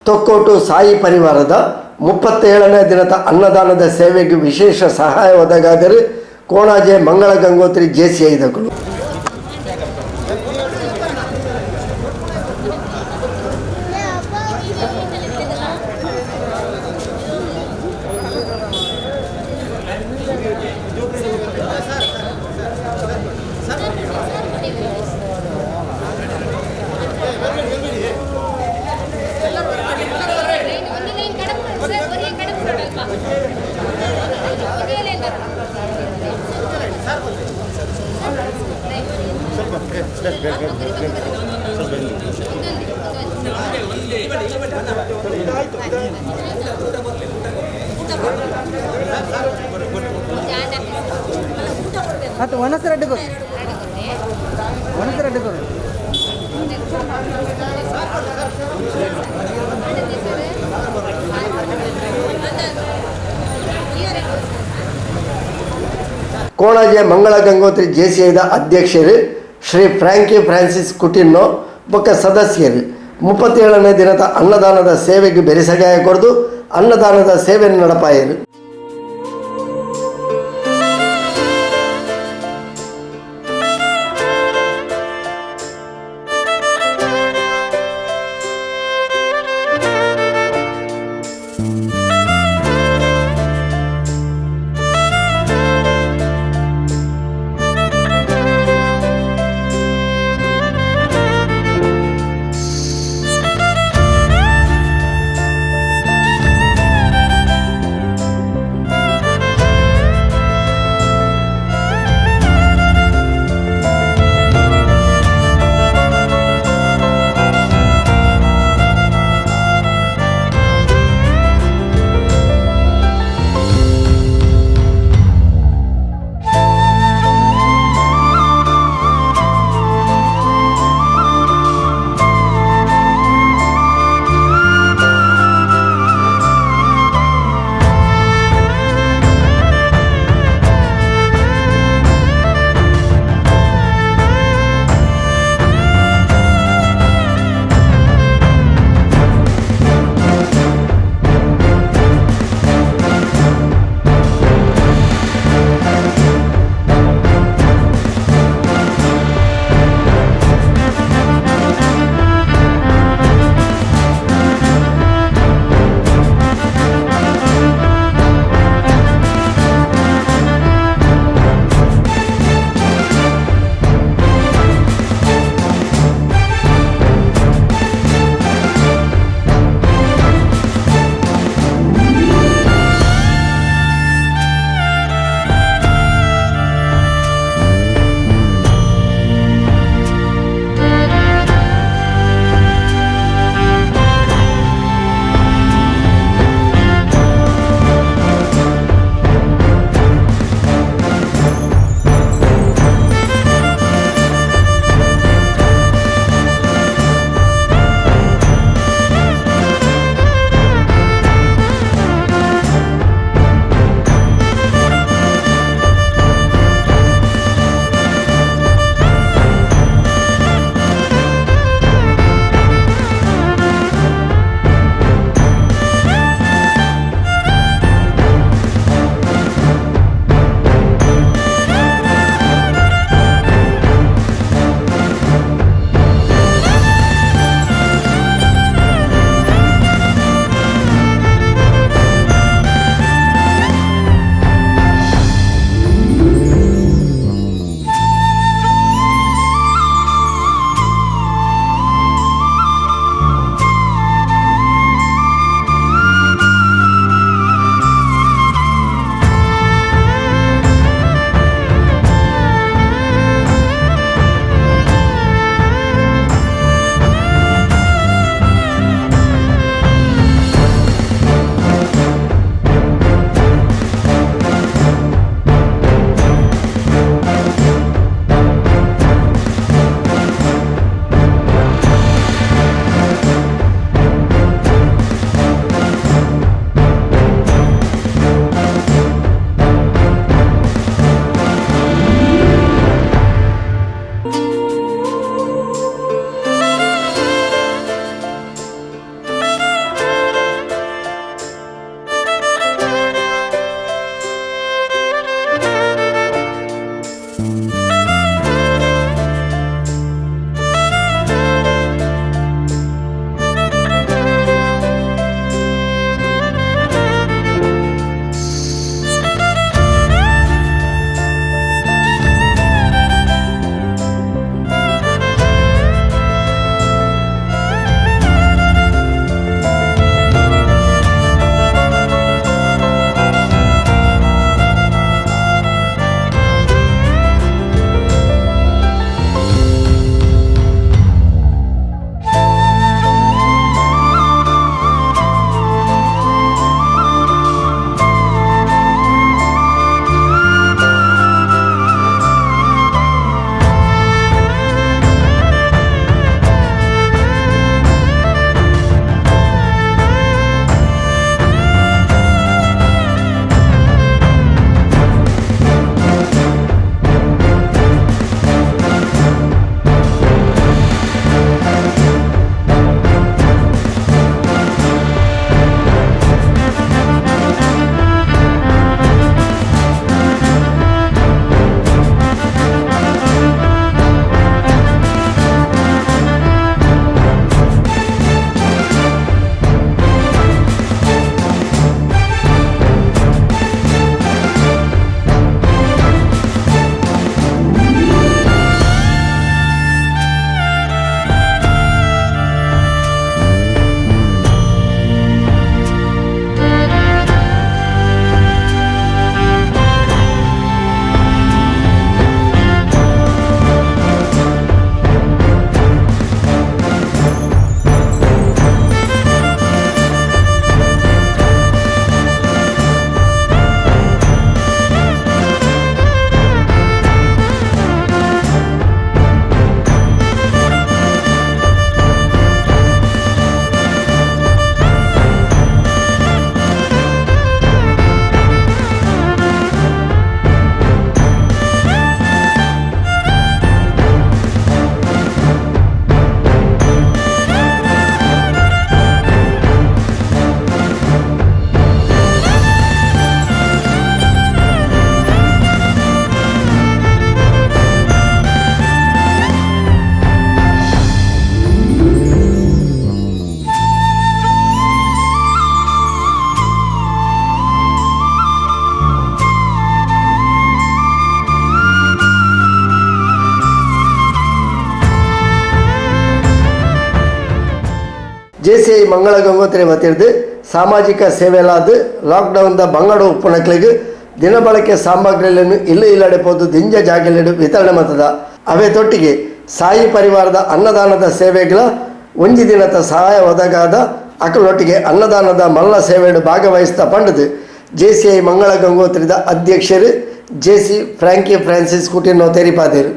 ತೊಕ್ಕೋಟು ಸಾಯಿ ಪರಿವಾರದ 37ನೇ ದಿನದ ಅನ್ನದಾನದ ಸೇವೆಗೆ ವಿಶೇಷ ಸಹಾಯ ಒದಗಾದರೆ ಕೋಣಾಜೆ ಮಂಗಳ ಗಂಗೋತ್ರಿ J.C.I ದಗಳು ಅದು ಒಂದೊಂದು ರೆಡ್ ಕೊಡು ಒಂದೊಂದು ರೆಡ್ ಕೊಡು ಕೋಣಾಜೆ ಮಂಗಳ ಗಂಗೋತ್ರಿ J.C.I ಅಧ್ಯಕ್ಷರು ಶ್ರೀ ಫ್ರಾನ್ಸಿಸ್ ಕುಟಿನ್ನೋ ಬೊಕ್ಕ ಸದಸ್ಯರು 37ನೇ ದಿನದ ಅನ್ನದಾನದ ಸೇವೆಗೆ ಬೆರೆಸಗಾಯ ಕೊರದು ಅನ್ನದಾನದ ಸೇವೆ ನಡಪಾಯರು. J.C.I ಮಂಗಳ ಗಂಗೋತ್ರಿ ವತಿರ್ದು ಸಾಮಾಜಿಕ ಸೇವೆಲಾದ ಲಾಕ್ಡೌನ್ದ ಬಂಗಡ ಉಪ್ಪುಣಕ್ಲಿಗೆ ದಿನಬಳಕೆ ಸಾಮಗ್ರಿಗಳನ್ನು ಇಲ್ಲಡೆಪೋದು ದಿಂಜ ಜಾಗಲೆಡು ವಿತರಣೆ ಮತದ ಅವೇ ತೊಟ್ಟಿಗೆ ಸಾಯಿ ಪರಿವಾರದ ಅನ್ನದಾನದ ಸೇವೆಗಳ ಒಂಜಿ ದಿನದ ಸಹಾಯ ಒದಗಾದ ಅಕಲೊಟ್ಟಿಗೆ ಅನ್ನದಾನದ ಮಲ್ಲ ಸೇವೆಡು ಭಾಗವಹಿಸ್ತಾ ಪಂಡದು J.C.I ಮಂಗಳ ಗಂಗೋತ್ರಿದ ಅಧ್ಯಕ್ಷರು J.C. ಫ್ರಾಂಕಿ ಫ್ರಾನ್ಸಿಸ್ ಕುಟಿನೋ ತೆರಿಪಾದರು.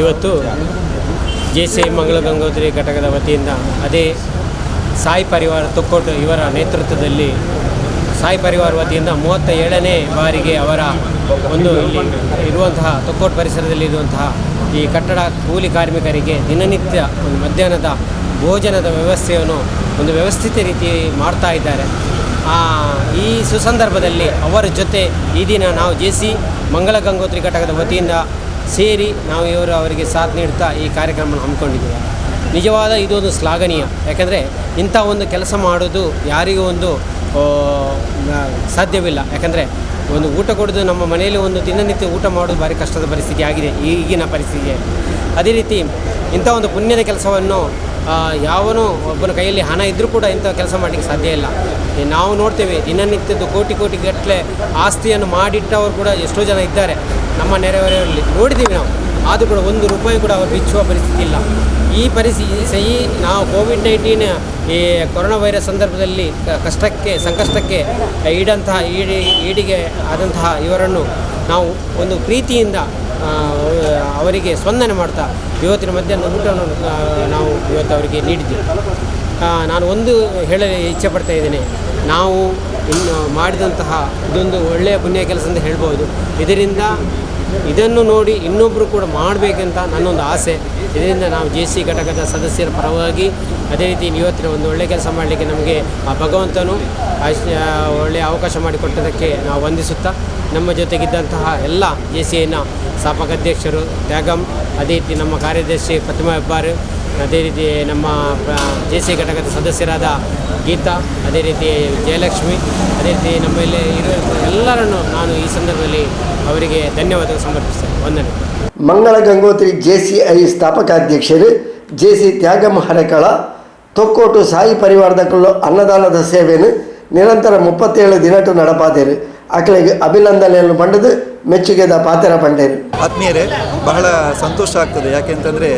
ಇವತ್ತು J.C.I ಮಂಗಳ ಗಂಗೋತ್ರಿ ಘಟಕದ ವತಿಯಿಂದ ಅದೇ ಸಾಯಿ ಪರಿವಾರ ತೊಕ್ಕೋಟು ಇವರ ನೇತೃತ್ವದಲ್ಲಿ ಸಾಯಿ ಪರಿವಾರ ವತಿಯಿಂದ 37ನೇ ಬಾರಿಗೆ ಅವರ ಒಂದು ಇಲ್ಲಿ ಇರುವಂತಹ ತೊಕ್ಕೋಟು ಪರಿಸರದಲ್ಲಿ ಇರುವಂತಹ ಈ ಕಟ್ಟಡ ಕೂಲಿ ಕಾರ್ಮಿಕರಿಗೆ ದಿನನಿತ್ಯ ಒಂದು ಮಧ್ಯಾಹ್ನದ ಭೋಜನದ ವ್ಯವಸ್ಥೆಯನ್ನು ಒಂದು ವ್ಯವಸ್ಥಿತ ರೀತಿ ಮಾಡ್ತಾ ಇದ್ದಾರೆ. ಈ ಸುಸಂದರ್ಭದಲ್ಲಿ ಅವರ ಜೊತೆ ಈ ದಿನ ನಾವು J.C. ಮಂಗಳ ಗಂಗೋತ್ರಿ ಘಟಕದ ವತಿಯಿಂದ ಸೇರಿ ನಾವು ಅವರಿಗೆ ಸಾಥ್ ನೀಡುತ್ತಾ ಈ ಕಾರ್ಯಕ್ರಮವನ್ನು ಹಮ್ಮಿಕೊಂಡಿದ್ದೇವೆ. ನಿಜವಾದ ಇದೊಂದು ಶ್ಲಾಘನೀಯ. ಯಾಕೆಂದರೆ ಇಂಥ ಒಂದು ಕೆಲಸ ಮಾಡೋದು ಯಾರಿಗೂ ಒಂದು ಸಾಧ್ಯವಿಲ್ಲ. ಯಾಕಂದರೆ ಒಂದು ಊಟ ಕೊಡೋದು ನಮ್ಮ ಮನೆಯಲ್ಲಿ ಒಂದು ದಿನನಿತ್ಯ ಊಟ ಮಾಡೋದು ಭಾರಿ ಕಷ್ಟದ ಪರಿಸ್ಥಿತಿ ಆಗಿದೆ ಈಗಿನ ಪರಿಸ್ಥಿತಿಗೆ. ಅದೇ ರೀತಿ ಇಂಥ ಒಂದು ಪುಣ್ಯದ ಕೆಲಸವನ್ನು ಯಾವನೂ ಒಬ್ಬನ ಕೈಯಲ್ಲಿ ಹಣ ಇದ್ದರೂ ಕೂಡ ಇಂಥ ಕೆಲಸ ಮಾಡಲಿಕ್ಕೆ ಸಾಧ್ಯ ಇಲ್ಲ. ನಾವು ನೋಡ್ತೇವೆ ದಿನನಿತ್ಯದ ಕೋಟಿ ಗಟ್ಟಲೆ ಆಸ್ತಿಯನ್ನು ಮಾಡಿಟ್ಟವರು ಕೂಡ ಎಷ್ಟೋ ಜನ ಇದ್ದಾರೆ ನಮ್ಮ ನೆರೆಹೊರೆಯಲ್ಲಿ ನೋಡಿದ್ದೀವಿ ನಾವು. ಆದರೂ ಕೂಡ ₹1 ಕೂಡ ಅವರು ಬಿಚ್ಚುವ ಪರಿಸ್ಥಿತಿ ಇಲ್ಲ. ಈ ಪರಿಸ್ಥಿತಿ ನಾವು ಕೋವಿಡ್-19 ಈ ಕೊರೋನಾ ವೈರಸ್ ಸಂದರ್ಭದಲ್ಲಿ ಸಂಕಷ್ಟಕ್ಕೆ ಈಡಿಗೆ ಆದಂತಹ ಇವರನ್ನು ನಾವು ಒಂದು ಪ್ರೀತಿಯಿಂದ ಅವರಿಗೆ ಸ್ಪಂದನೆ ಮಾಡ್ತಾ ಇವತ್ತಿನ ಮಧ್ಯಾಹ್ನ ಊಟವನ್ನು ನಾವು ಇವತ್ತು ಅವರಿಗೆ ನೀಡಿದ್ದೀವಿ. ನಾನು ಒಂದು ಹೇಳಲು ಇಚ್ಛೆಪಡ್ತಾ ಇದ್ದೇನೆ, ನಾವು ಇನ್ನು ಮಾಡಿದಂತಹ ಇದೊಂದು ಒಳ್ಳೆಯ ಪುಣ್ಯ ಕೆಲಸ ಅಂತ ಹೇಳ್ಬೋದು. ಇದನ್ನು ನೋಡಿ ಇನ್ನೊಬ್ಬರು ಕೂಡ ಮಾಡಬೇಕಂತ ನನ್ನೊಂದು ಆಸೆ. ಇದರಿಂದ ನಾವು J.C. ಘಟಕದ ಸದಸ್ಯರ ಪರವಾಗಿ ಅದೇ ರೀತಿ ಇವತ್ತಿನ ಒಂದು ಒಳ್ಳೆಯ ಕೆಲಸ ಮಾಡಲಿಕ್ಕೆ ನಮಗೆ ಆ ಭಗವಂತನು ಒಳ್ಳೆಯ ಅವಕಾಶ ಮಾಡಿಕೊಟ್ಟದಕ್ಕೆ ನಾವು ವಂದಿಸುತ್ತಾ ನಮ್ಮ ಜೊತೆಗಿದ್ದಂತಹ ಎಲ್ಲ J.C.I ಸ್ಥಾಪಕ ಅಧ್ಯಕ್ಷರು ತ್ಯಾಗಂ, ಅದೇ ರೀತಿ ನಮ್ಮ ಕಾರ್ಯದರ್ಶಿ ಪ್ರತಿಮಾ ಹೆಬ್ಬಾರ್, ಅದೇ ರೀತಿ ನಮ್ಮ J.C. ಘಟಕದ ಸದಸ್ಯರಾದ ಗೀತಾ, ಅದೇ ರೀತಿ ಜಯಲಕ್ಷ್ಮಿ, ಅದೇ ರೀತಿ ನಮ್ಮಲ್ಲಿ ಇರುವ ಎಲ್ಲರನ್ನು ನಾನು ಈ ಸಂದರ್ಭದಲ್ಲಿ ಅವರಿಗೆ ಧನ್ಯವಾದ ಸಮರ್ಪಿಸ್ತೇನೆ. ವಂದನೆ. ಮಂಗಳ ಗಂಗೋತ್ರಿ J.C.I ಸ್ಥಾಪಕಾಧ್ಯಕ್ಷರು J.C. ತ್ಯಾಗಂ ಹರಕಳ ತೊಕ್ಕೋಟು ಸಾಯಿ ಪರಿವಾರದ ಅನ್ನದಾನದ ಸೇವೆಯನ್ನು ನಿರಂತರ 37 ದಿನಟು ನಡಪಾದೇರು ಆಕಳಿಗೆ ಅಭಿನಂದನೆಯನ್ನು ಪಡೆದು ಮೆಚ್ಚುಗೆದ ಪಾತ್ರ ಪಂಡೇರು. ಆತ್ಮೀಯರೇ, ಬಹಳ ಸಂತೋಷ ಆಗ್ತದೆ. ಯಾಕೆಂತಂದರೆ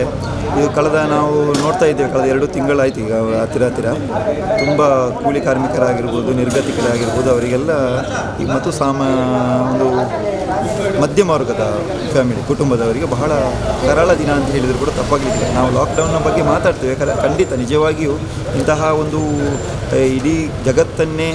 ಇದು ನಾವು ನೋಡ್ತಾ ಇದ್ದೇವೆ ಕಳೆದ 2 ತಿಂಗಳಾಯ್ತು ಈಗ ಹತ್ತಿರ ತುಂಬ ಕೂಲಿ ಕಾರ್ಮಿಕರಾಗಿರ್ಬೋದು, ನಿರ್ಗತಿಕರಾಗಿರ್ಬೋದು, ಅವರಿಗೆಲ್ಲ ಈಗ ಮತ್ತು ಒಂದು ಮಧ್ಯಮ ವರ್ಗದ ಫ್ಯಾಮಿಲಿ ಕುಟುಂಬದವರಿಗೆ ಬಹಳ ಕರಾಳ ದಿನ ಅಂತ ಹೇಳಿದರೂ ಕೂಡ ತಪ್ಪಾಗಲಿಲ್ಲ. ನಾವು ಲಾಕ್ಡೌನ್ನ ಬಗ್ಗೆ ಮಾತಾಡ್ತೇವೆ, ಖಂಡಿತ ನಿಜವಾಗಿಯೂ ಇಂತಹ ಒಂದು ಇಡೀ ಜಗತ್ತನ್ನೇ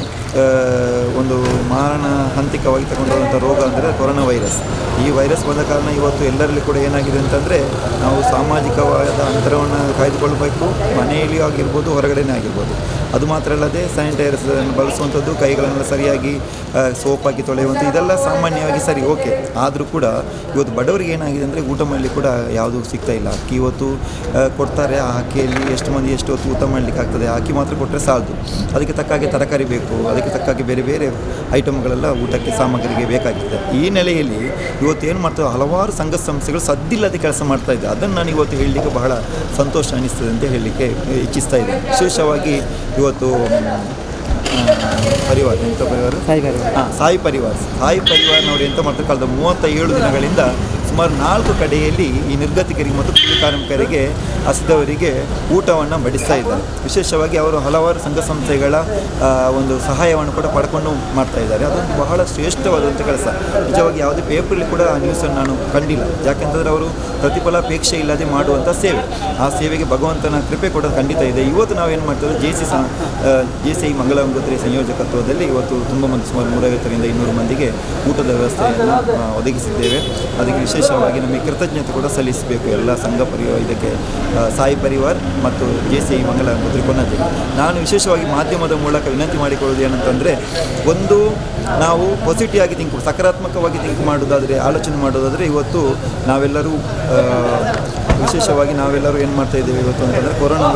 ಒಂದು ಮಾರಣ ಹಂತಿಕವಾಗಿ ತಗೊಂಡಂಥ ರೋಗ ಅಂದರೆ ಕೊರೋನಾ ವೈರಸ್. ಈ ವೈರಸ್ ಬಂದ ಕಾರಣ ಇವತ್ತು ಎಲ್ಲರಲ್ಲಿ ಕೂಡ ಏನಾಗಿದೆ ಅಂತಂದರೆ ನಾವು ಸಾಮಾಜಿಕವಾದ ಅಂತರವನ್ನು ಕಾಯ್ದುಕೊಳ್ಬೇಕು. ಮನೆಯಲ್ಲಿ ಆಗಿರ್ಬೋದು, ಹೊರಗಡೆನೇ ಆಗಿರ್ಬೋದು. ಅದು ಮಾತ್ರ ಅಲ್ಲದೆ ಸ್ಯಾನಿಟೈಸರ್ಗಳನ್ನು ಬಳಸುವಂಥದ್ದು, ಕೈಗಳನ್ನು ಸರಿಯಾಗಿ ಸೋಪ್ ಹಾಕಿ ತೊಳೆಯುವಂಥ ಇದೆಲ್ಲ ಸಾಮಾನ್ಯವಾಗಿ ಸರಿ, ಓಕೆ. ಆದರೂ ಕೂಡ ಇವತ್ತು ಬಡವರಿಗೆ ಏನಾಗಿದೆ ಅಂದರೆ ಊಟ ಮಾಡಲಿಕ್ಕೆ ಕೂಡ ಯಾವುದೂ ಸಿಗ್ತಾ ಇಲ್ಲ. ಅಕ್ಕಿ ಇವತ್ತು ಕೊಡ್ತಾರೆ, ಆ ಅಕ್ಕಿಯಲ್ಲಿ ಎಷ್ಟು ಹೊತ್ತು ಊಟ ಮಾಡಲಿಕ್ಕೆ ಆಗ್ತದೆ. ಅಕ್ಕಿ ಮಾತ್ರ ಕೊಟ್ಟರೆ ಸಾಲದು, ಅದಕ್ಕೆ ತಕ್ಕಾಗೆ ತರಕಾರಿ ಬೇಕು, ಅದಕ್ಕೆ ತಕ್ಕಾಗೆ ಬೇರೆ ಐಟಮ್ಗಳೆಲ್ಲ ಊಟಕ್ಕೆ ಸಾಮಗ್ರಿಗೆ ಬೇಕಾಗಿದೆ. ಈ ನೆಲೆಯಲ್ಲಿ ಇವತ್ತು ಏನು ಮಾಡ್ತಾರೆ, ಹಲವಾರು ಸಂಘ ಸಂಸ್ಥೆಗಳು ಸದ್ದಿಲ್ಲದೆ ಕೆಲಸ ಮಾಡ್ತಾ ಇದ್ದಾರೆ. ಅದನ್ನು ನಾನು ಇವತ್ತು ಹೇಳಲಿಕ್ಕೆ ಬಹಳ ಸಂತೋಷ ಅನಿಸ್ತದೆ ಅಂತ ಹೇಳಲಿಕ್ಕೆ ಇಚ್ಛಿಸ್ತಾ ಇದ್ದೇನೆ. ವಿಶೇಷವಾಗಿ ಇವತ್ತು ಸಾಯಿ ಪರಿವಾರನವರು ಎಂತ ಮಾಡ್ತಾರೆ, ಕಳೆದ 37 ದಿನಗಳಿಂದ ಸುಮಾರು 4 ಕಡೆಯಲ್ಲಿ ಈ ನಿರ್ಗತಿಕರಿಗೆ ಮತ್ತು ಕೂಲಿ ಕಾರ್ಮಿಕರಿಗೆ ಹಸಿದವರಿಗೆ ಊಟವನ್ನು ಬಡಿಸ್ತಾ ಇದ್ದಾರೆ. ವಿಶೇಷವಾಗಿ ಅವರು ಹಲವಾರು ಸಂಘ ಸಂಸ್ಥೆಗಳ ಒಂದು ಸಹಾಯವನ್ನು ಕೂಡ ಪಡ್ಕೊಂಡು ಮಾಡ್ತಾ ಇದ್ದಾರೆ. ಅದೊಂದು ಬಹಳ ಶ್ರೇಷ್ಠವಾದಂಥ ಕೆಲಸ. ನಿಜವಾಗಿ ಯಾವುದೇ ಪೇಪರಲ್ಲಿ ಕೂಡ ನ್ಯೂಸನ್ನು ನಾನು ಕಂಡಿಲ್ಲ. ಯಾಕೆಂತಂದರೆ ಅವರು ಪ್ರತಿಫಲಾಪೇಕ್ಷೆ ಇಲ್ಲದೆ ಮಾಡುವಂಥ ಸೇವೆ, ಆ ಸೇವೆಗೆ ಭಗವಂತನ ಕೃಪೆ ಕೂಡ ಖಂಡಿತ ಇದೆ. ಇವತ್ತು ನಾವೇನು ಮಾಡ್ತೇವೆ, J.C.I ಮಂಗಳ ಗಂಗೋತ್ರಿ ಸಂಯೋಜಕತ್ವದಲ್ಲಿ ಇವತ್ತು ತುಂಬ ಮಂದಿ, ಸುಮಾರು 150ರಿಂದ 200 ಮಂದಿಗೆ ಊಟದ ವ್ಯವಸ್ಥೆಯನ್ನು ಒದಗಿಸಿದ್ದೇವೆ. ಅದಕ್ಕೆ ವಿಶೇಷವಾಗಿ ನಮಗೆ ಕೃತಜ್ಞತೆ ಕೂಡ ಸಲ್ಲಿಸಬೇಕು ಎಲ್ಲ ಸಂಘ ಇದಕ್ಕೆ ಸಾಯಿ ಪರಿವಾರ ಮತ್ತು J.C.I ಮಂಗಳ ಗಂಗೋತ್ರಿ ಕೊನಾಜೆ. ನಾನು ವಿಶೇಷವಾಗಿ ಮಾಧ್ಯಮದ ಮೂಲಕ ವಿನಂತಿ ಮಾಡಿಕೊಳ್ಳೋದು ಏನಂತಂದರೆ, ಒಂದು ನಾವು ಪಾಸಿಟಿವ್ ಆಗಿ ಸಕಾರಾತ್ಮಕವಾಗಿ ಆಲೋಚನೆ ಮಾಡೋದಾದರೆ ಇವತ್ತು ನಾವೆಲ್ಲರೂ ವಿಶೇಷವಾಗಿ ನಾವೆಲ್ಲರೂ ಏನು ಮಾಡ್ತಾ ಇದ್ದೇವೆ ಇವತ್ತು ಅಂತಂದರೆ ಕೊರೋನಾ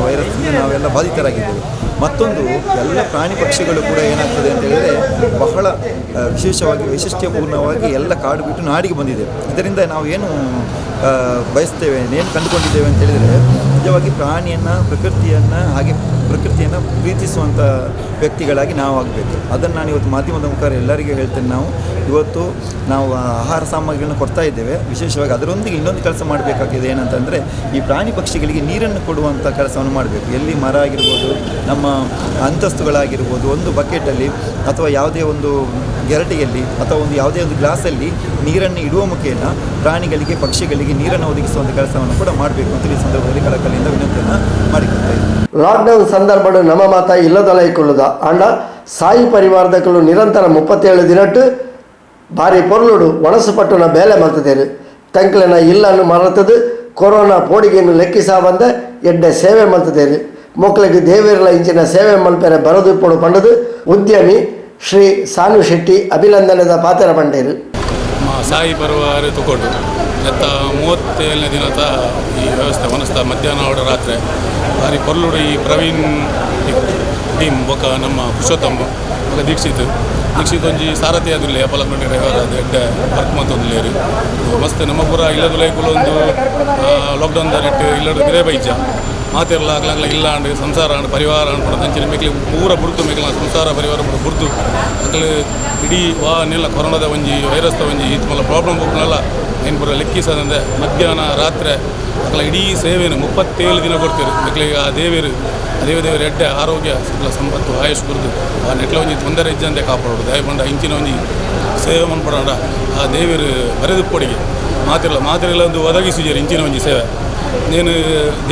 ವೈರಸ್ನಿಂದ ನಾವೆಲ್ಲ ಬಾಧಿತರಾಗಿದ್ದೇವೆ. ಮತ್ತೊಂದು ಎಲ್ಲ ಪ್ರಾಣಿ ಪಕ್ಷಿಗಳು ಕೂಡ ಏನಾಗ್ತದೆ ಅಂತ ಹೇಳಿದರೆ ಬಹಳ ವಿಶೇಷವಾಗಿ ವೈಶಿಷ್ಟ್ಯಪೂರ್ಣವಾಗಿ ಎಲ್ಲ ಕಾಡು ಬಿಟ್ಟು ನಾಡಿಗೆ ಬಂದಿದೆ. ಇದರಿಂದ ನಾವು ಏನು ಬಯಸ್ತೇವೆ, ಏನು ಕಂಡುಕೊಂಡಿದ್ದೇವೆ ಅಂತ ಹೇಳಿದರೆ ನಿಜವಾಗಿ ಪ್ರಾಣಿಯನ್ನು, ಪ್ರಕೃತಿಯನ್ನು, ಹಾಗೆ ಪ್ರಕೃತಿಯನ್ನು ಪ್ರೀತಿಸುವಂಥ ವ್ಯಕ್ತಿಗಳಾಗಿ ನಾವು ಆಗಬೇಕು. ಅದನ್ನು ನಾನು ಇವತ್ತು ಮಾಧ್ಯಮದ ಮುಖಾಂತರ ಎಲ್ಲರಿಗೂ ಹೇಳ್ತೇನೆ. ನಾವು ಆಹಾರ ಸಾಮಗ್ರಿಗಳನ್ನು ಕೊಡ್ತಾ ಇದ್ದೇವೆ. ವಿಶೇಷವಾಗಿ ಅದರೊಂದಿಗೆ ಇನ್ನೊಂದು ಕೆಲಸ ಮಾಡಬೇಕಾಗಿದೆ. ಏನಂತಂದರೆ ಈ ಪ್ರಾಣಿ ಪಕ್ಷಿಗಳಿಗೆ ನೀರನ್ನು ಕೊಡುವಂಥ ಕೆಲಸವನ್ನು ಮಾಡಬೇಕು. ಎಲ್ಲಿ ಮರ ಆಗಿರ್ಬೋದು, ನಮ್ಮ ಅಂತಸ್ತುಗಳಾಗಿರ್ಬೋದು, ಒಂದು ಬಕೆಟಲ್ಲಿ ಅಥವಾ ಯಾವುದೇ ಒಂದು ಗೆರಟಿಯಲ್ಲಿ ಅಥವಾ ಯಾವುದೇ ಒಂದು ಗ್ಲಾಸಲ್ಲಿ ನೀರನ್ನು ಇಡುವ ಮುಖೇನ ಪ್ರಾಣಿಗಳಿಗೆ, ಪಕ್ಷಿಗಳಿಗೆ ನೀರನ್ನು ಒದಗಿಸುವಂಥ ಕೆಲಸವನ್ನು ಕೂಡ ಮಾಡಬೇಕು ಅಂತ ಈ ಸಂದರ್ಭದಲ್ಲಿ ಕಳಕಳಿಯಿಂದ ವಿನಂತಿಯನ್ನು ಮಾಡಿಕೊಡ್ತಾ ಇದ್ದೀನಿ. ಲಾಕ್ಡೌನ್ ಸಂದರ್ಭ ನಮ್ಮ ಮಾತ ಇಲ್ಲದೊಲೈಕೊಳ್ಳುದ ಅಂಡ ಸಾಯಿ ಪರಿವಾರದಕ್ಕಳು ನಿರಂತರ 37 ದಿನಟ್ಟು ಭಾರಿ ಪೊರ್ಲುಡು ಒಣಸುಪಟ್ಟುನ ಬೇಲೆ ಮಲ್ತದೇರು ತಂಕ್ಲೆನ ಇಲ್ಲನ್ನು ಮರತದು ಕೊರೋನಾ ಪೋಡಿಗೆಯನ್ನು ಲೆಕ್ಕಿಸ ಬಂದ ಎಡ್ಡೆ ಸೇವೆ ಮಲ್ತದೇರು ಮಕ್ಕಳಿಗೆ ದೇವೇರಲ ಇಂಚಿನ ಸೇವೆ ಮಲ್ಪೆರೆ ಬರದುಪ್ಪಡು ಪಂಡದು ಉದ್ಯಮಿ ಶ್ರೀ ಸಾನು ಶೆಟ್ಟಿ ಅಭಿನಂದನೆದ ಪಾತ್ರ ಪಂಡೇರು. ಸಾಯಿ ಪರಿವಾರ ತಗೊಂಡು 37ನೇ ದಿನದ ಈ ವ್ಯವಸ್ಥೆ ಮನಸ್ಥ ಮಧ್ಯಾಹ್ನ ಅವರ ರಾತ್ರಿ ಭಾರಿ ಪೊರ್ಲುಡು ಈ ಪ್ರವೀಣ್ ಟೀಮ್ ಬೊಕ ನಮ್ಮ ಪುರುಷೋತ್ತಮ ಬೊಕ ದೀಕ್ಷಿತ್ ಒಂಜಿ ಸಾರಥಿ ಆದಿಲ್ಲ ಅಪಲಪಂಡಿ ಡ್ರೈವರ್ ಅದು ಎಡ್ಡೆ ವರ್ಕ್ ಮಂತೊಂದುಲ್ಲೇರು ಮಸ್ತ್ ನಮ್ಮ ಪೂರ ಇಲ್ಲದುಲೈಕುಲು ಒಂದು ಲಾಕ್ಡೌನ್ ನೆಟ್ಟು ಇಲ್ಲದ ಬಿರೇ ಬೈಜ ಮಾತಿರಲ್ಲ ಆಗ್ಲಾಗ್ಲ ಇಲ್ಲ ಅಂಡ್ ಸಂಸಾರ ಅಂಡ್ ಪರಿವಾರ ಅನ್ಕೊಂಡು ತಂಚಿನ ಮೇಕ್ಲಿ ಪೂರ ಬುಡ್ತು ಮೇಕ್ಲ ಸಂಸಾರ ಪರಿವಾರ ಬುಡ್ತು ಅಕ್ಲು ಇಡೀ ನೆಲ್ಲ ಕೊರೋನಾದ ಒಂಜಿ ವೈರಸ್ದ ಒಂಜಿ ಇದು ಮಲ್ಲ ಪ್ರಾಬ್ಲಮ್ ಬುಕ್ನೆಲ್ಲ ಏನು ಪೂರ ಲೆಕ್ಕಿಸದಂದೆ ಮಧ್ಯಾಹ್ನ ರಾತ್ರಿ ಅಕ್ಲ ಇಡೀ ಸೇವೆಯನ್ನು 37 ದಿನ ಕೊಡ್ತೀರಿ ಮಕ್ಕಳಿಗೆ ಆ ದೇವರು ಎಡ್ಡೆ ಆರೋಗ್ಯ ಸಕಲ ಸಂಪತ್ತು ಆಯುಷ್ ಕುರಿದು ಆ ನೆಟ್ಲ ಒಂಜಿ ತೊಂದರೆ ಇಜ್ಜಂದೆ ಕಾಪಾಡೋದು ದಯಪಂಡ ಇಂಚಿನ ಒಂಜಿ ಸೇವೆ ಮನ್ಪಡೋಣ ಆ ದೇವರು ಬರೆದು ಕೊಡಿಗೆ ಮಾತಿರಲ್ಲ ಒಂದು ಒದಗಿಸಿದ್ದೀರಿ ಇಂಚಿನ ಒಂಜಿ ಸೇವೆ ನೀನು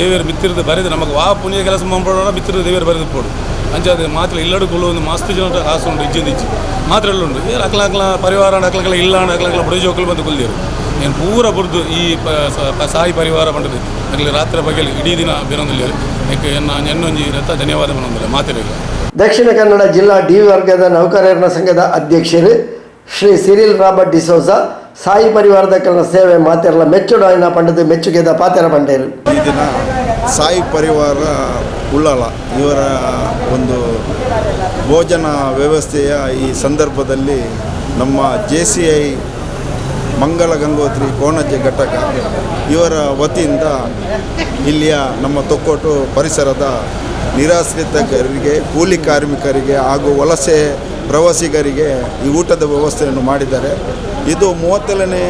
ದೇವರು ಬಿತ್ತಿರೋದು ಬರೆದು ನಮಗೆ ಪುಣ್ಯ ಕೆಲಸ ಮಾಡ್ಬೋಣ ಬಿತ್ತಿರೋದು ದೇವರು ಬರೆದು ಕೊಡು ಅಂಚಾದ ಮಾತ್ರ ಇಲ್ಲಡುಕೊಳ್ಳು ಒಂದು ಮಸ್ತ್ ಜನ ಕಾಸು ಉಂಟು ಇಜ್ಜಿ ಮಾತ್ರ ಎಲ್ಲ ಉಂಟು ಏನು ಅಕ್ಲಾಕ್ಲ ಪರಿವಾರ ಅಕ್ಲಾಕ್ಲ ಇಲ್ಲ ಅಕ್ಲಾಕ್ಲ ಬುಡಜಿ ಹೋಗಲು ಬಂದು ಕೊಲ್ದಿರು ಏನು ಪೂರ ಬುಡ್ದು ಈ ಸಾಯಿ ಪರಿವಾರ ಬಂಡದು ಅಕ್ಲಿ ರಾತ್ರಿ ಬಗ್ಗೆ ಇಡೀ ದಿನ ಬೇರೊಂದಿಲ್ಲ ಎನ್ನೊಂಜಿ ರತ್ತ ಧನ್ಯವಾದ ಮನೊಂದಿಲ್ಲ ಮಾತಿರಲಿಲ್ಲ. ದಕ್ಷಿಣ ಕನ್ನಡ ಜಿಲ್ಲಾ ಡಿ ವರ್ಗದ ನೌಕರರ ಸಂಘದ ಅಧ್ಯಕ್ಷರು ಶ್ರೀ ಸಿರಿಲ್ ರಾಬರ್ಟ್ ಡಿಸೋಜ ಸಾಯಿ ಪರಿವಾರದ ಕನ್ನ ಸೇವೆ ಮಾತೆರಲ ಮೆಚ್ಚುಡು ಆಯ್ನ ಪಂಡದು ಮೆಚ್ಚುಗೆದ ಪಾತೆರ ಪಂಡೇರು. ಈ ದಿನ ಸಾಯಿ ಪರಿವಾರ ಉಳ್ಳಾಲ ಇವರ ಒಂದು ಭೋಜನ ವ್ಯವಸ್ಥೆಯ ಈ ಸಂದರ್ಭದಲ್ಲಿ ನಮ್ಮ J.C.I ಮಂಗಲ ಗಂಗೋತ್ರಿ ಕೋಣಜೆ ಘಟಕ ಇವರ ವತಿಯಿಂದ ಇಲ್ಲಿಯ ನಮ್ಮ ತೊಕ್ಕೋಟು ಪರಿಸರದ ನಿರಾಶ್ರಿತರಿಗೆ, ಕೂಲಿ ಕಾರ್ಮಿಕರಿಗೆ ಹಾಗೂ ವಲಸೆ ಪ್ರವಾಸಿಗರಿಗೆ ಈ ಊಟದ ವ್ಯವಸ್ಥೆಯನ್ನು ಮಾಡಿದ್ದಾರೆ. ಇದು 37ನೇ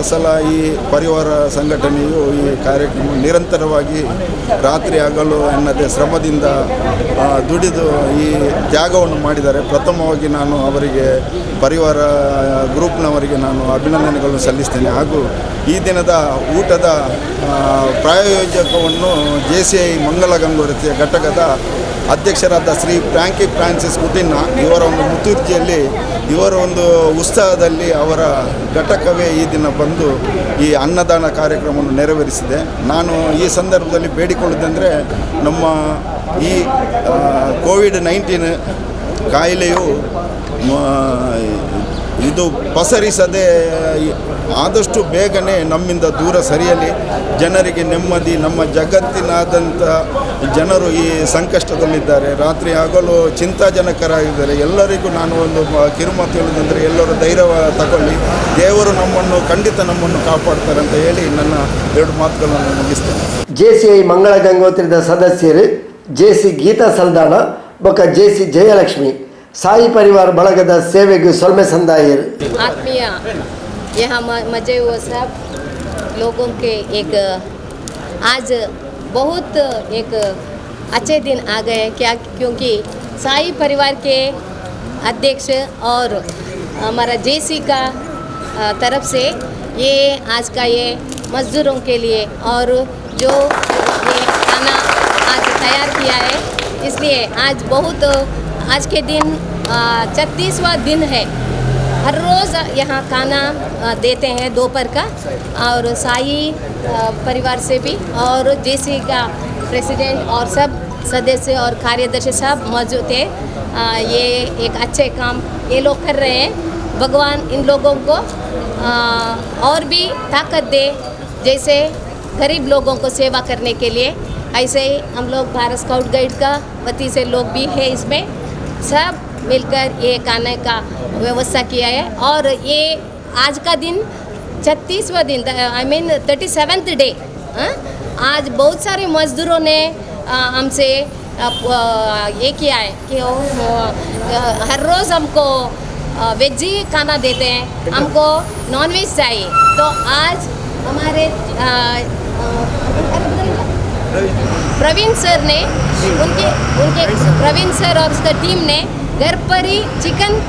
ಸಲ ಈ ಪರಿವಾರ ಸಂಘಟನೆಯು ಈ ಕಾರ್ಯಕ್ರಮ ನಿರಂತರವಾಗಿ ರಾತ್ರಿ ಹಗಲು ಎನ್ನದೇ ಶ್ರಮದಿಂದ ದುಡಿದು ಈ ತ್ಯಾಗವನ್ನು ಮಾಡಿದ್ದಾರೆ. ಪ್ರಥಮವಾಗಿ ನಾನು ಅವರಿಗೆ ಪರಿವಾರ ಗ್ರೂಪ್ನವರಿಗೆ ನಾನು ಅಭಿನಂದನೆಗಳನ್ನು ಸಲ್ಲಿಸ್ತೇನೆ. ಹಾಗೂ ಈ ದಿನದ ಊಟದ ಪ್ರಾಯೋಜಕವನ್ನು J.C.I ಮಂಗಲ ಗಂಗೋತ್ರಿ ಘಟಕದ ಅಧ್ಯಕ್ಷರಾದ ಶ್ರೀ ಫ್ರಾನ್ಸಿಸ್ ಕುದಿನ್ನ ಇವರ ಒಂದು ಮುತುರ್ಜಿಯಲ್ಲಿ ಇವರ ಒಂದು ಉತ್ಸಾಹದಲ್ಲಿ ಅವರ ಘಟಕವೇ ಈ ದಿನ ಬಂದು ಈ ಅನ್ನದಾನ ಕಾರ್ಯಕ್ರಮವನ್ನು ನೆರವೇರಿಸಿದೆ. ನಾನು ಈ ಸಂದರ್ಭದಲ್ಲಿ ಬೇಡಿಕೊಳ್ಳುವುದಂದರೆ ನಮ್ಮ ಈ ಕೋವಿಡ್-19 ಕಾಯಿಲೆಯು ಇದು ಪಸರಿಸದೆ ಆದಷ್ಟು ಬೇಗನೆ ನಮ್ಮಿಂದ ದೂರ ಸರಿಯಲಿ, ಜನರಿಗೆ ನೆಮ್ಮದಿ. ನಮ್ಮ ಜಗತ್ತಿನಾದ್ಯಂತ ಜನರು ಈ ಸಂಕಷ್ಟದಲ್ಲಿದ್ದಾರೆ, ರಾತ್ರಿ ಹಗಲು ಚಿಂತಾಜನಕರಾಗಿದ್ದಾರೆ. ಎಲ್ಲರಿಗೂ ನಾನು ಒಂದು ಕಿರುಮಾತು ಹೇಳುವುದಂದರೆ ಎಲ್ಲರೂ ಧೈರ್ಯ ತಗೊಳ್ಳಿ, ದೇವರು ಖಂಡಿತ ನಮ್ಮನ್ನು ಕಾಪಾಡ್ತಾರೆ ಅಂತ ಹೇಳಿ ನನ್ನ 2 ಮಾತುಗಳನ್ನು ಮುಗಿಸ್ತೇನೆ. J.C.I ಮಂಗಳ ಗಂಗೋತ್ರಿದ ಸದಸ್ಯರು J.C ಗೀತಾ ಸಲ್ದಾನ ಬೊಕ್ಕ J.C ಜಯಲಕ್ಷ್ಮಿ साई परिवार ಬಳಗದ ಸೇವೆಗೆ ಸೊಲ್ಮೆ ಸಂದಾಯರು. आत्मीय यहाँ मजे हुए सब लोगों के एक आज बहुत एक अच्छे दिन आ गए क्या, क्योंकि साई परिवार के अध्यक्ष और हमारा J.C का तरफ से ये आज का ये मज़दूरों के लिए और जो ये खाना आज तैयार किया है, इसलिए आज बहुत आज के दिन 36वां दिन है. हर रोज़ यहाँ खाना देते हैं दोपहर का, और साई परिवार से भी और J.C का प्रेसिडेंट और सब सदस्य और कार्यदर्शी सब मौजूद थे. ये एक अच्छे काम ये लोग कर रहे हैं. भगवान इन लोगों को और भी ताकत दे, जैसे गरीब लोगों को सेवा करने के लिए ऐसे ही हम लोग भारत स्काउट गाइड का वती से लोग भी है इसमें, सब मिलकर ये खाने का व्यवस्था किया है। और ये आज का दिन 36वां दिन, आई मीन 37th डे। आज बहुत सारे मजदूरों ने हमसे ये किया है कि हर रोज़ हमको वेज ही खाना देते हैं, हमको नॉन वेज चाहिए। तो आज हमारे प्रवीण सर ने उनके प्रवीण सर और उसका टीम ने घर पर ही चिकन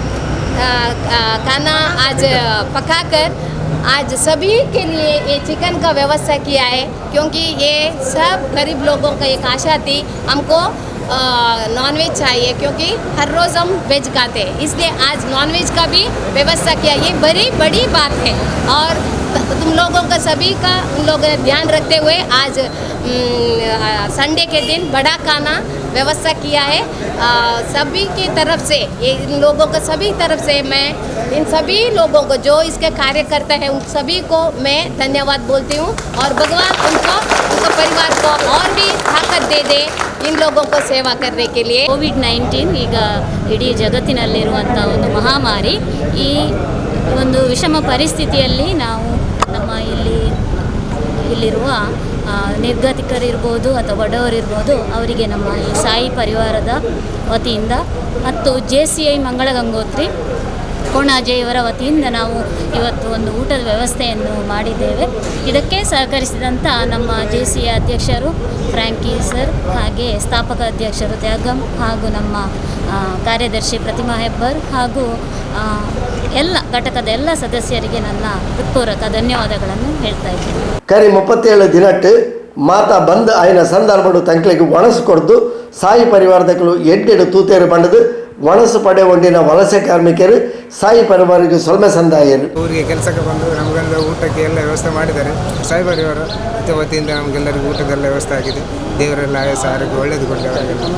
खाना आज पकाकर आज सभी के लिए ये चिकन का व्यवस्था किया है, क्योंकि ये सब गरीब लोगों का एक आशा थी, हमको नॉनवेज चाहिए क्योंकि हर रोज़ हम वेज खाते हैं, इसलिए आज नॉनवेज का भी व्यवस्था किया। ये बड़ी बात है और तुम लोगों का सभी का उन लोगों ने ध्यान रखते हुए आज संडे के दिन बड़ा खाना व्यवस्था किया है। सभी की तरफ से इन लोगों को सभी तरफ से मैं इन सभी लोगों को जो इसके कार्य करते हैं उन सभी को मैं धन्यवाद बोलती हूँ और भगवान उनको परिवार को और भी ताकत दे इन लोगों को सेवा करने के लिए। ಕೋವಿಡ್-19 ಈಗ ಇಡೀ ಜಗತ್ತಿನಲ್ಲಿರುವಂಥ ಒಂದು ಮಹಾಮಾರಿ, ಈ ಒಂದು ವಿಷಮ ಪರಿಸ್ಥಿತಿಯಲ್ಲಿ ನಾವು ನಮ್ಮ ಇಲ್ಲಿರುವ ನಿರ್ಗತಿಕರಿರ್ಬೋದು ಅಥವಾ ಬಡವರಿರ್ಬೋದು ಅವರಿಗೆ ನಮ್ಮ ಈ ಸಾಯಿ ಪರಿವಾರದ ವತಿಯಿಂದ ಮತ್ತು JCI ಮಂಗಳ ಗಂಗೋತ್ರಿ ಕೋಣಾಜೆ ಇವರ ವತಿಯಿಂದ ನಾವು ಇವತ್ತು ಒಂದು ಊಟದ ವ್ಯವಸ್ಥೆಯನ್ನು ಮಾಡಿದ್ದೇವೆ. ಇದಕ್ಕೆ ಸಹಕರಿಸಿದಂಥ ನಮ್ಮ JCI ಅಧ್ಯಕ್ಷರು ಫ್ರ್ಯಾಂಕಿ ಸರ್, ಹಾಗೆ ಸ್ಥಾಪಕ ಅಧ್ಯಕ್ಷರು ತ್ಯಾಗಂ ಹಾಗೂ ನಮ್ಮ ಕಾರ್ಯದರ್ಶಿ ಪ್ರತಿಮಾ ಹೆಬ್ಬರ್ ಹಾಗೂ ಎಲ್ಲ ಘಟಕದ ಎಲ್ಲ ಸದಸ್ಯರಿಗೆ ನನ್ನ ಹೃತ್ಪೂರ್ವಕ ಧನ್ಯವಾದಗಳನ್ನು ಹೇಳ್ತಾ ಇದ್ದೀನಿ. ಕರಿ 37 ದಿನಟ್ಟು ಮಾತಾ ಬಂದ್ ಆಯ್ನ ಸಂದರ್ಭಡು ತಂಕ್ಲಿಗೆ ಒಣಸು ಕೊಡ್ದು ಸಾಯಿ ಪರಿವಾರದಕ್ಕಲು ಎಡ್ಡೆಡು ತೂತೇರು ಬಂಡದು ಒಣಸು ಪಡೆ ಒಂದಿನ ವಲಸೆ ಕಾರ್ಮಿಕರು ಸಾಯಿ ಪರಿವಾರಕ್ಕೆ ಸೊಲ್ಮೆ ಸಂದಾಯರು ಊರಿಗೆ ಕೆಲಸಕ್ಕೆ ಬಂದು ನಮಗೆಲ್ಲ ಊಟಕ್ಕೆ ಎಲ್ಲ ವ್ಯವಸ್ಥೆ ಮಾಡಿದ್ದಾರೆ. ಸಾಯಿ ಪರಿವಾರ ವತಿಯಿಂದ ನಮಗೆಲ್ಲರಿಗೂ ಊಟದೆಲ್ಲ ವ್ಯವಸ್ಥೆ ಆಗಿದೆ. ದೇವರೆಲ್ಲ ಆಯಸ್ಸ ಆರೋಗ್ಯ ಒಳ್ಳೆಯದು ಕೊಡಲಿ ಅವರಿಗೆಲ್ಲ.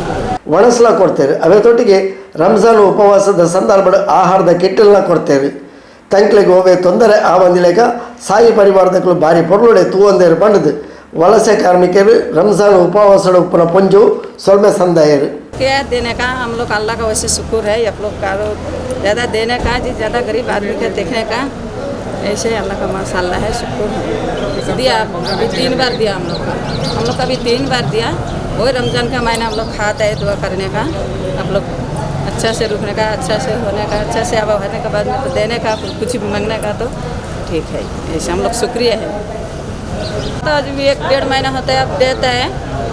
ಒಣಸಲ ಕೊಡ್ತೇವೆ. ಅವತ್ತೊಟ್ಟಿಗೆ ರಂಜಾನ್ ಉಪವಾಸದ ಸಂದರ್ಭದ ಆಹಾರದ ಕಿಟ್ಟಲ್ನ ಕೊಡ್ತೇವೆ. ತಂಕ್ಲಿಗೆ ಹೋಗೇ ತೊಂದರೆ ಆ ಬಂದಿಲೇಕ ಸಾಯಿ ಪರಿವಾರದಕ್ಕಲು ಭಾರಿ ಪೊರ್ಲುಡೆ ತೂವಂದೇರು ಬಂಡದು ವಲಸೆ ಕಾರ್ಮಿಕರು ರಂಜಾನ್ ಉಪವಾಸದ ಉಪ್ಪನ ಪೊಂಜು ಸೊಲ್ಮೆ ಸಂದಾಯರು. क्या देने का हम लोग अल्लाह का वैसे शुक्र है, आप लोग का ज़्यादा देने का जी, ज़्यादा गरीब आदमी के देखने का, ऐसे अल्लाह का माशाल्लाह है, शुक्र है। दिया अभी 3 बार दिया हम लोग का अभी 3 बार दिया। वही रमज़ान का महीना हम लोग खाता है, दुआ करने का, आप लोग अच्छा से रुकने का, अच्छा से होने का, अच्छा से आवा होने के बाद में तो देने का, कुछ भी मांगने का तो ठीक है। ऐसे हम लोग शुक्रिया है। तो आज भी 1-1.5 महीना होता है, अब देता है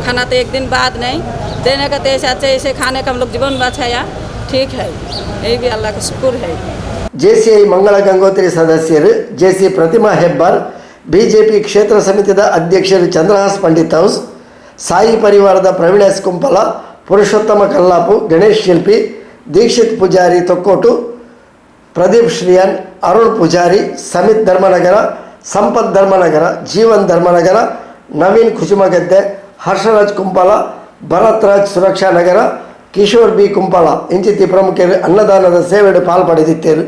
खाना, तो एक दिन बाद नहीं देने का, तो ऐसे खाने का हम लोग जीवन बचाया, ठीक है, यही भी अल्लाह का शुक्र है। JCI ಮಂಗಳ ಗಂಗೋತ್ರಿ ಸದಸ್ಯರು JC ಪ್ರತಿಮಾ ಹೆಬ್ಬಾರ್, BJP ಕ್ಷೇತ್ರ ಸಮಿತಿದ ಅಧ್ಯಕ್ಷರು ಚಂದ್ರಹಾಸ್ ಪಂಡಿತ್ ಹೌಸ್, ಸಾಯಿ ಪರಿವಾರದ ಪ್ರವೀಣೇಶ್ ಕುಂಪಲ, ಪುರುಷೋತ್ತಮ ಕಲ್ಲಾಪು, ಗಣೇಶ್ ಶಿಲ್ಪಿ, ದೀಕ್ಷಿತ್ ಪೂಜಾರಿ ತೊಕ್ಕೋಟು, ಪ್ರದೀಪ್ ಶ್ರೀಯನ್, ಅರುಣ್ ಪೂಜಾರಿ, ಸಮಿತ್ ಧರ್ಮನಗರ, ಸಂಪತ್ ಧರ್ಮನಗರ, ಜೀವನ್ ಧರ್ಮನಗರ, ನವೀನ್ ಕುಸುಮಗದ್ದೆ, ಹರ್ಷರಾಜ್ ಕುಂಪಲ, ಭರತ್ ರಾಜ್ ಸುರಕ್ಷಾ ನಗರ, ಕಿಶೋರ್ B ಕುಂಪಲ ಇಂಚಿತಿ ಪ್ರಮುಖರು ಅನ್ನದಾನದ ಸೇವೆಡು ಪಾಲ್ಪಡೆದಿದ್ದರು.